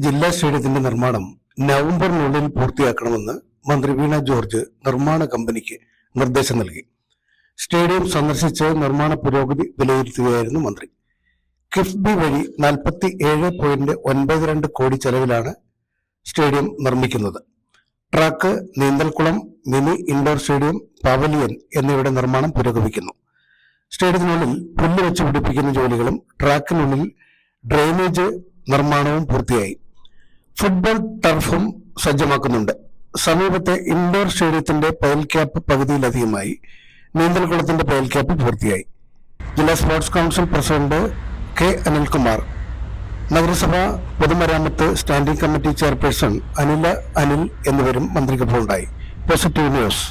ജില്ലാ സ്റ്റേഡിയത്തിന്റെ നിർമ്മാണം നവംബറിനുള്ളിൽ പൂർത്തിയാക്കണമെന്ന് മന്ത്രി വീണ ജോർജ് നിർമ്മാണ കമ്പനിക്ക് നിർദ്ദേശം നൽകി. സ്റ്റേഡിയം സന്ദർശിച്ച് നിർമ്മാണ പുരോഗതി വിലയിരുത്തുകയായിരുന്നു മന്ത്രി. കിഫ്ബി വഴി 47.92 കോടി ചെലവിലാണ് സ്റ്റേഡിയം നിർമ്മിക്കുന്നത്. ട്രാക്ക്, നീന്തൽക്കുളം, മിനി ഇൻഡോർ സ്റ്റേഡിയം, പവലിയൻ എന്നിവയുടെ നിർമ്മാണം പുരോഗമിക്കുന്നു. സ്റ്റേഡിയത്തിനുള്ളിൽ പുല്ല് വെച്ച് പിടിപ്പിക്കുന്ന ജോലികളും ട്രാക്കിനുള്ളിൽ ഡ്രെയിനേജ് നിർമ്മാണവും പൂർത്തിയായി. ഫുട്ബോൾ ടർഫും സജ്ജമാക്കുന്നുണ്ട്. സമീപത്തെ ഇൻഡോർ സ്റ്റേഡിയത്തിന്റെ പയൽ ക്യാപ്പ് പകുതിയിലധികമായി. നീന്തൽക്കുളത്തിന്റെ പയൽ ക്യാപ്പ് പൂർത്തിയായി. ജില്ലാ sports council president K Anilkumar, നഗരസഭ പൊതുമരാമത്ത് സ്റ്റാൻഡിംഗ് കമ്മിറ്റി ചെയർപേഴ്സൺ അനിൽ എന്നിവരും മന്ത്രിക്കൊപ്പം ഉണ്ടായി. Positive news.